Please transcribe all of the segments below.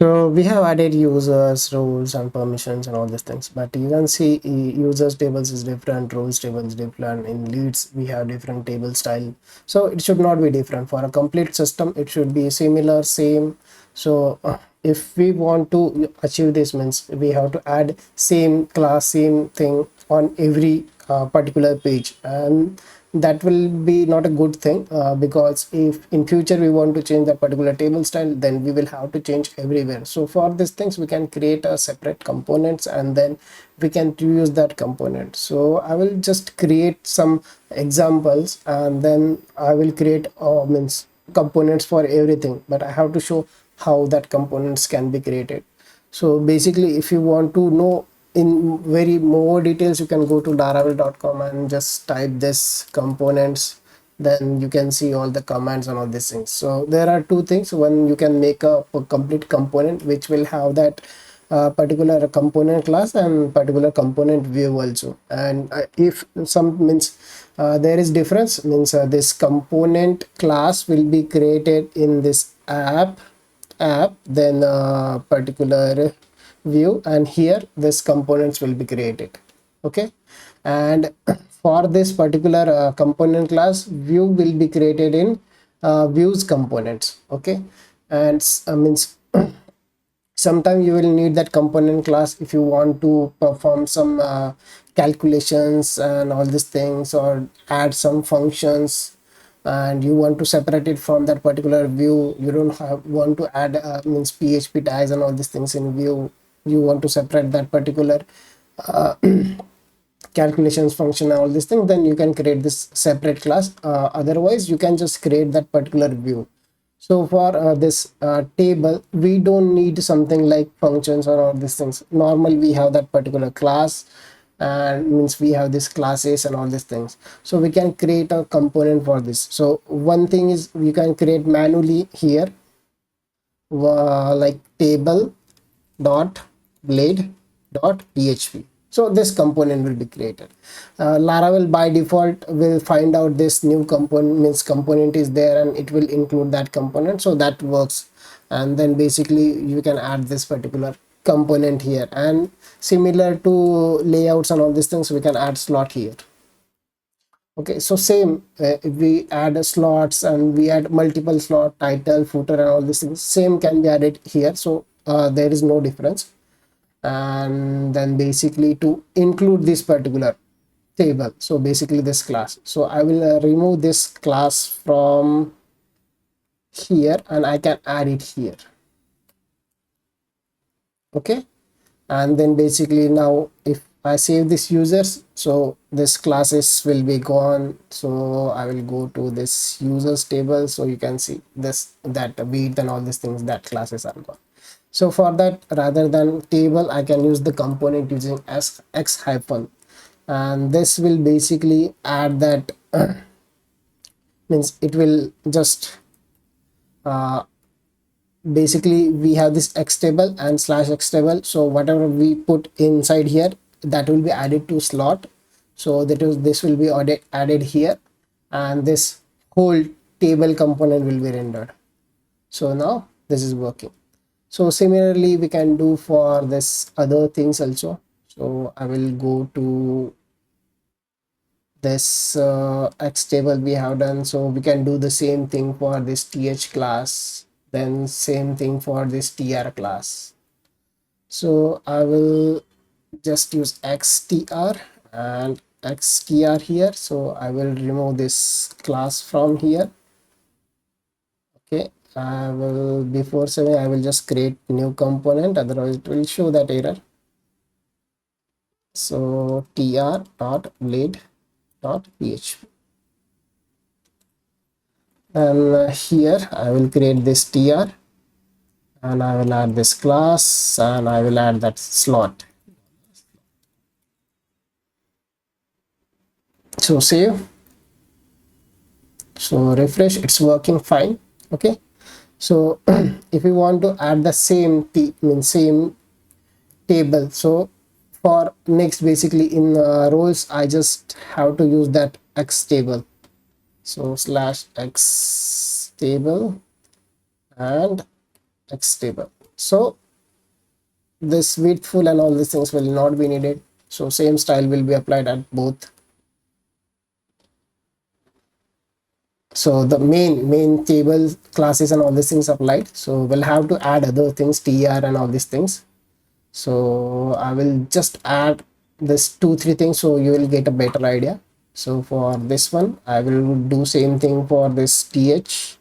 So we have added users, roles, and permissions and all these things. But you can see users tables is different, roles tables different. In leads, we have different table style. So it should not be different. For a complete system, it should be similar, same. So if we want to achieve this, means we have to add same class, same thing on every particular page, and that will be not a good thing, because if in future we want to change that particular table style, then we will have to change everywhere. So for these things we can create a separate components, and then we can reuse that component. So I will just create some examples, and then I will create means components for everything, but I have to show how that components can be created. So basically, if you want to know in very more details, you can go to laravel.com and just type this components. Then you can see all the commands and all these things. So there are two things. One, you can make a complete component which will have that particular component class and particular component view also. And if some means there is difference, means this component class will be created in this app, then particular view, and here this components will be created. Okay, and for this particular component class, view will be created in views components. Okay, and means sometimes you will need that component class if you want to perform some calculations and all these things, or add some functions, and you want to separate it from that particular view. You don't want to add means php tags and all these things in view. You want to separate that particular uh, calculations function and all these things, then you can create this separate class. Otherwise you can just create that particular view. So for this table, we don't need something like functions or all these things. Normally we have that particular class, and means we have this classes and all these things. So we can create a component for this. So one thing is we can create manually here, like table dot blade dot php. So this component will be created. Laravel by default will find out this new component, means component is there, and it will include that component, so that works. And then basically you can add this particular component here, and similar to layouts and all these things, we can add slot here. Okay, so same, if we add a slots and we add multiple slot, title, footer and all these things, same can be added here. So there is no difference. And then basically to include this particular table, so basically this class, so I will remove this class from here, and I can add it here. Okay, and then basically now if I save this users, so this classes will be gone. So I will go to this users table, so you can see this, that width and all these things, that classes are gone. So for that, rather than table, I can use the component using x hyphen, and this will basically add that means it will just uh, basically we have this x table and slash x table, so whatever we put inside here, that will be added to slot. So that is, this will be added here, and this whole table component will be rendered. So now this is working. So similarly we can do for this other things also. So I will go to this x table we have done, so we can do the same thing for this th class, then same thing for this tr class. So I will just use xtr and xtr here, so I will remove this class from here. Okay, I will, before saving, I will just create new component, otherwise it will show that error. So tr dot blade dot php, and here I will create this tr, and I will add this class, and I will add that slot. So save, so refresh, it's working fine. Okay, so if you want to add the same same table, so for next, basically in roles, I just have to use that x table. So slash x table and X table. So this widthful and all these things will not be needed. So same style will be applied at both. So the main table classes and all these things applied. So we'll have to add other things, tr and all these things. So I will just add this 2 3 things so you will get a better idea. So for this one I will do same thing for this th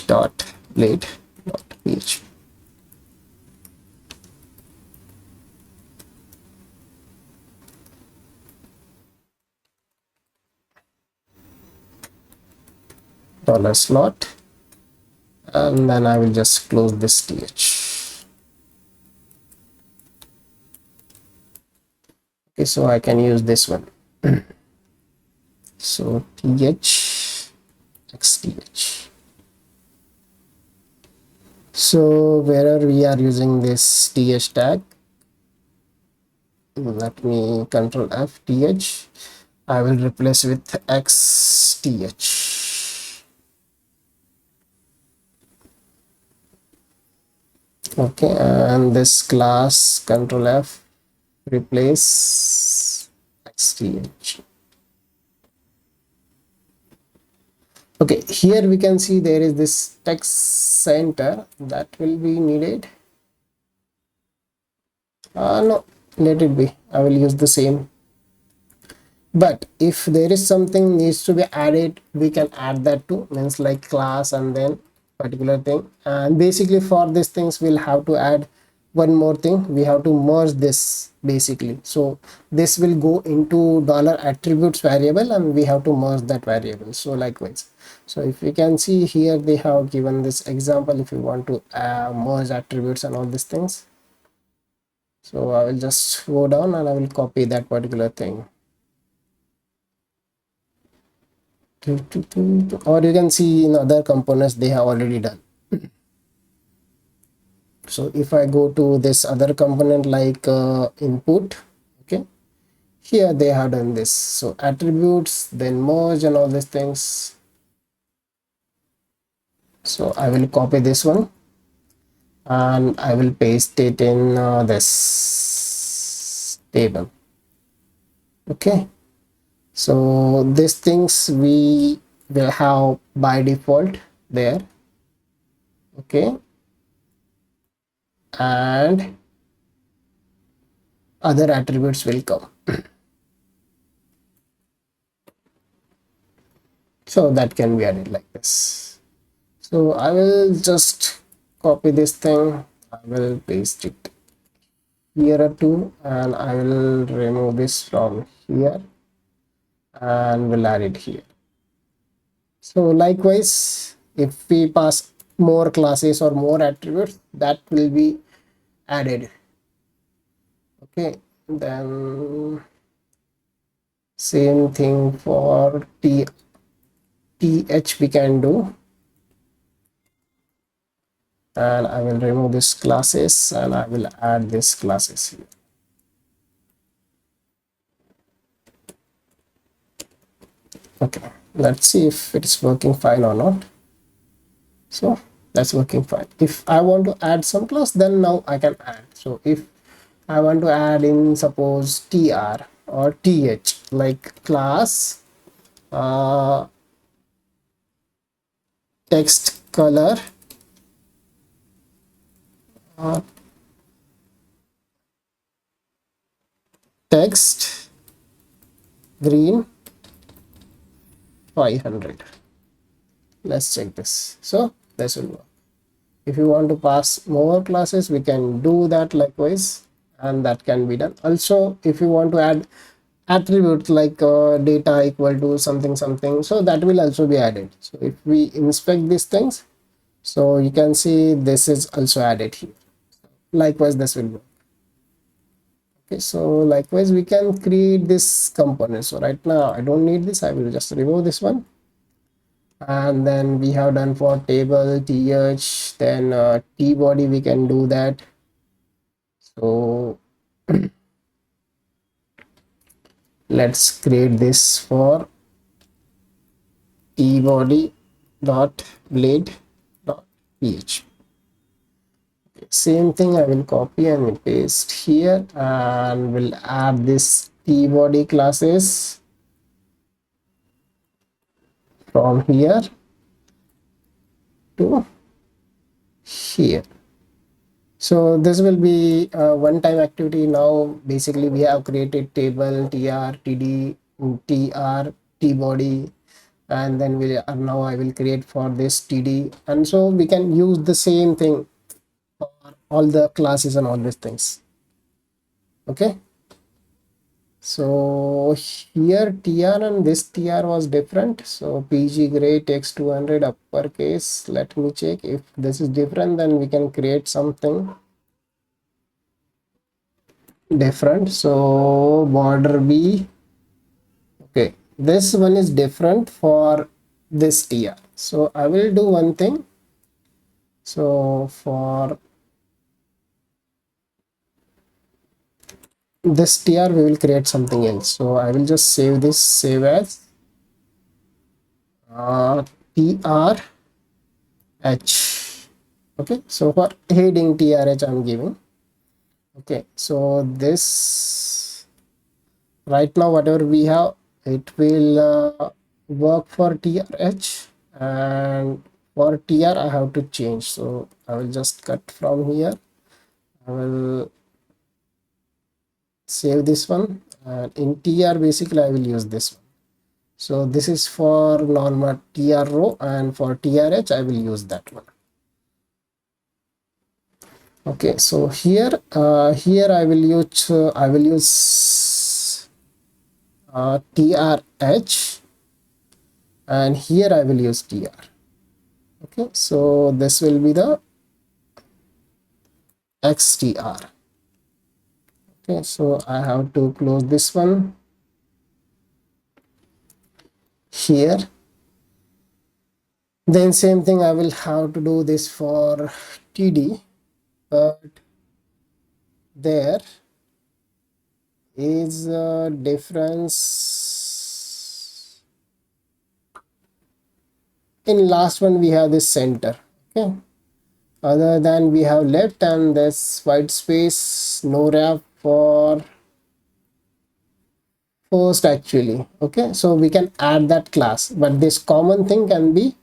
dot blade dot php. Dollar slot, and then I will just close this th. Okay, so I can use this one. So th xth. So wherever we are using this th tag, let me control f th, I will replace with xth. Okay, and this class control f, replace xth. Okay, here we can see there is this text center that will be needed. No, let it be. I will use the same. But if there is something needs to be added, we can add that too, means like class and then particular thing. And basically for these things we'll have to add one more thing. We have to merge this basically. So this will go into dollar attributes variable and we have to merge that variable. So likewise, so if you can see here they have given this example if you want to merge attributes and all these things. So I will just go down and I will copy that particular thing. Or you can see in other components they have already done. So if I go to this other component like input, okay, here they have done this. So attributes, then merge and all these things. So I will copy this one and I will paste it in this table. Okay, so these things we will have by default there. Okay, and other attributes will come. So that can be added like this. So I will just copy this thing, I will paste it here too, and I will remove this from here and will add it here. So likewise, if we pass more classes or more attributes, that will be added. Okay, then same thing for th we can do, and I will remove this classes and I will add this classes here. Okay, let's see if it is working fine or not. So that's working fine. If I want to add some class, then now I can add. So if I want to add in suppose tr or th like class text color uh, text green 500. Let's check this. So this will work. If you want to pass more classes, we can do that likewise, and that can be done. Also, if you want to add attributes like data equal to something something, so that will also be added. So if we inspect these things, so you can see this is also added here. Likewise, this will work. Okay, so likewise we can create this component. So right now I don't need this, I will just remove this one. And then we have done for table th, then t body we can do that. So let's create this for tbody dot blade dot php. Same thing, I will copy and will paste here, and will add this tbody classes from here to here. So this will be a one-time activity. Now basically we have created table tr, td, tr, tbody, and then we now I will create for this td, and so we can use the same thing for all the classes and all these things. Okay, so here tr and this tr was different, so pg gray takes 200 uppercase. Let me check if this is different, then we can create something different. So border b, okay, this one is different for this tr, so I will do one thing. So for this tr we will create something else, so I will just save this, save as trh. Okay, so for heading trh I'm giving. Okay, so this right now whatever we have, it will work for trh, and for tr I have to change, so I will just cut from here. I will save this one, and in tr basically I will use this one. So this is for normal tr row, and for trh I will use that one. Okay, so here I will use trh, and here I will use tr. Okay, so this will be the xtr. Okay, so I have to close this one here. Then same thing I will have to do this for td, but there is a difference. In last one we have this center. Okay, other than we have left and this white space, no wrap for first actually. Okay, so we can add that class, but this common thing can be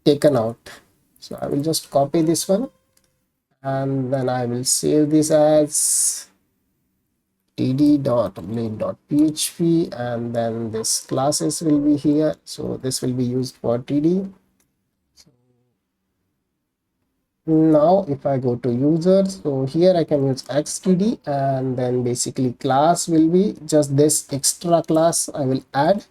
taken out. So I will just copy this one, and then I will save this as td.blade.php, and then this classes will be here, so this will be used for td. Now if I go to users, so here I can use xtd, and then basically class will be just this extra class I will add,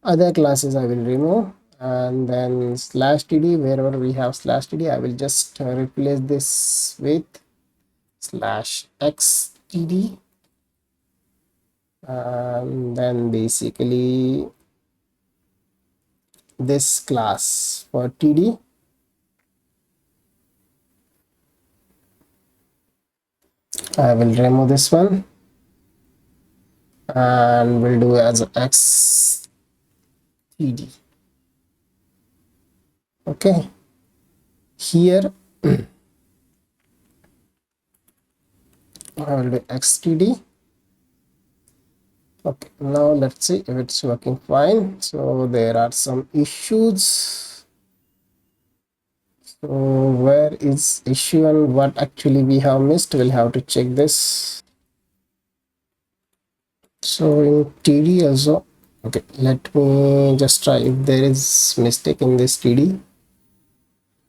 other classes I will remove, and then slash td, wherever we have slash td I will just replace this with slash xtd, and then basically this class for td I will remove this one, and we'll do as xtd. Okay, here I will do xtd. Okay, now let's see if it's working fine. So there are some issues. So where is issue and what actually we have missed, we'll have to check this. So in td also, okay, let me just try if there is mistake in this td.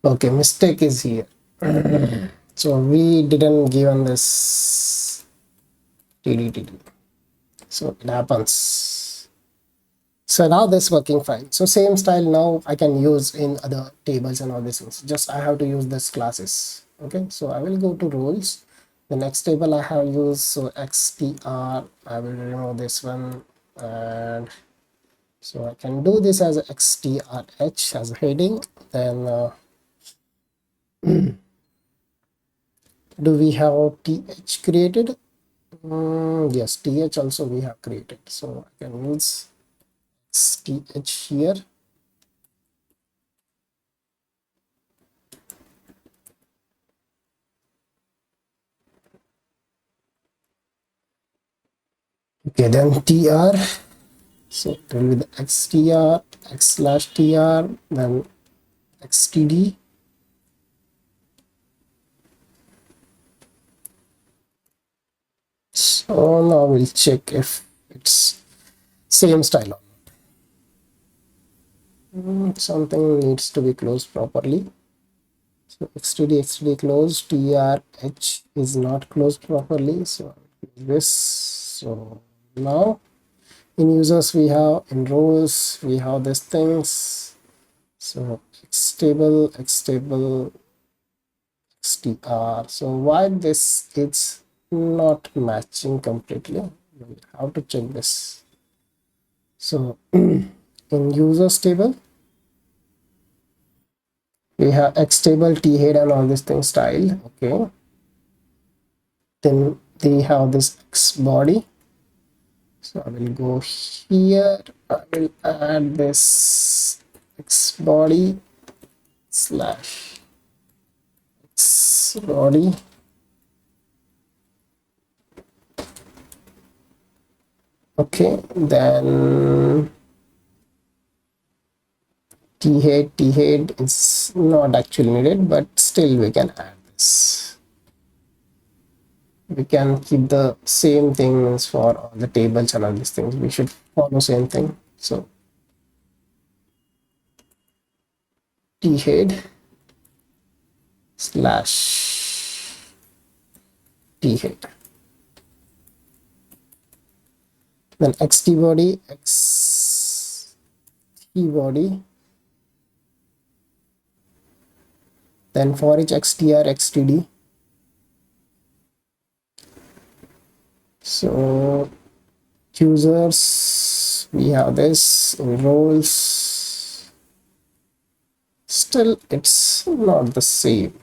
Okay, mistake is here. So we didn't given this td, so it happens. So now this working fine. So same style now I can use in other tables and all these things, just I have to use this classes. Okay, so I will go to roles. The next table I have used, so xtr, I will remove this one, and so I can do this as xtrh as a heading. Then do we have th created? Yes, th also we have created, so I can use th here. Okay, then tr, so it will be the xtr, x slash tr, then xtd. So now we'll check if it's same style. Something needs to be closed properly. So xtd closed, trh is not closed properly, so this. So now in users we have, in roles we have these things. So xtable xtr. So why this it's not matching completely? How to check this? So in users table we have x table, t head, and all this thing style. Okay, then they have this x body. So I will go here, I will add this x body slash x body. Okay, then t head is not actually needed, but still we can add this. We can keep the same things for all the tables and all these things. We should follow same thing. So t head slash t head, then xt body, xt body, then for each xtr xtd. So users we have this, in roles still it's not the same.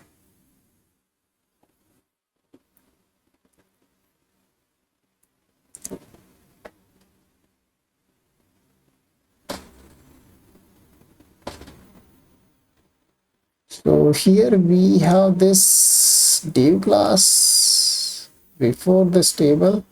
So here we have this div class before this table.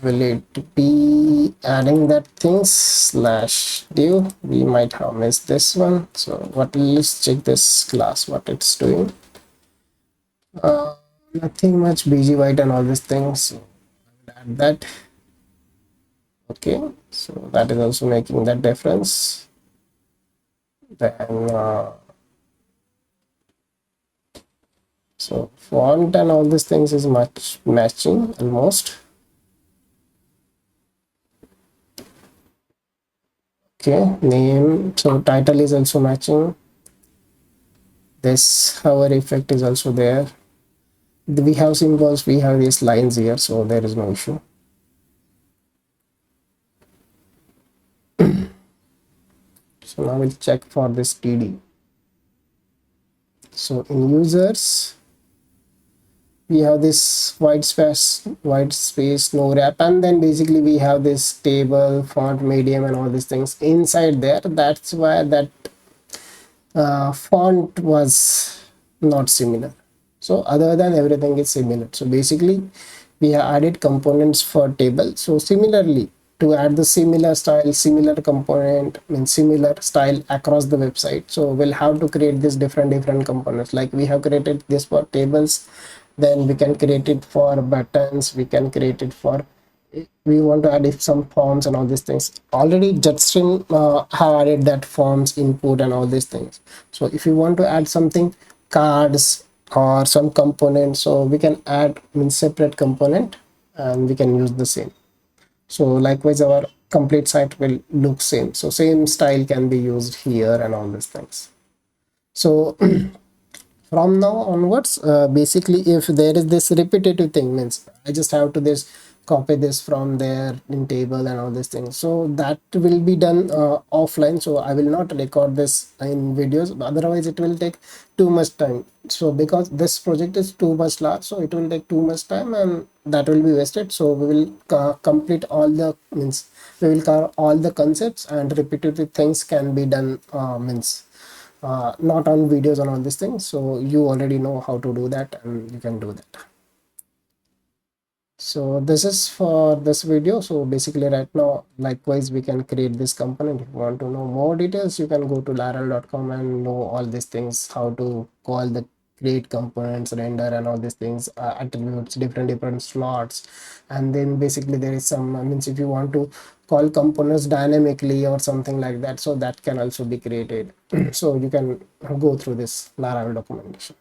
Will it be adding that things slash div? We might have missed this one. So let's check this class, what it's doing. Nothing much, bg white and all these things. So add that. Okay, so that is also making that difference. Then so font and all these things is much matching almost. Okay, name, so title is also matching. This hover effect is also there. We have symbols, we have these lines here, so there is no issue. So now we'll check for this td. So in users we have this white space no wrap, and then basically we have this table, font, medium, and all these things inside there. That's why that font was not similar. So other than everything is similar. So basically we have added components for table. So similarly, to add the similar style, similar component, means similar style across the website, so we'll have to create this different components. Like we have created this for tables, then we can create it for buttons, we can create it for, we want to add if some forms and all these things. Already Jetstream have added that forms input and all these things. So if you want to add something, cards or some component, so we can add in separate component and we can use the same. So likewise our complete site will look same, so same style can be used here and all these things. So from now onwards, basically if there is this repetitive thing, means I just have to this copy this from there in table and all these things. So that will be done offline. So I will not record this in videos, otherwise it will take too much time. So because this project is too much large, so it will take too much time and that will be wasted. So we will complete all the means we will cover all the concepts, and repetitive things can be done means not on videos and all these things. So you already know how to do that and you can do that. So this is for this video. So basically right now, likewise, we can create this component. If you want to know more details, you can go to laravel.com and know all these things, how to call the create components, render and all these things, attributes, different slots. And then basically there is some, means if you want to call components dynamically or something like that, so that can also be created. So you can go through this Laravel documentation.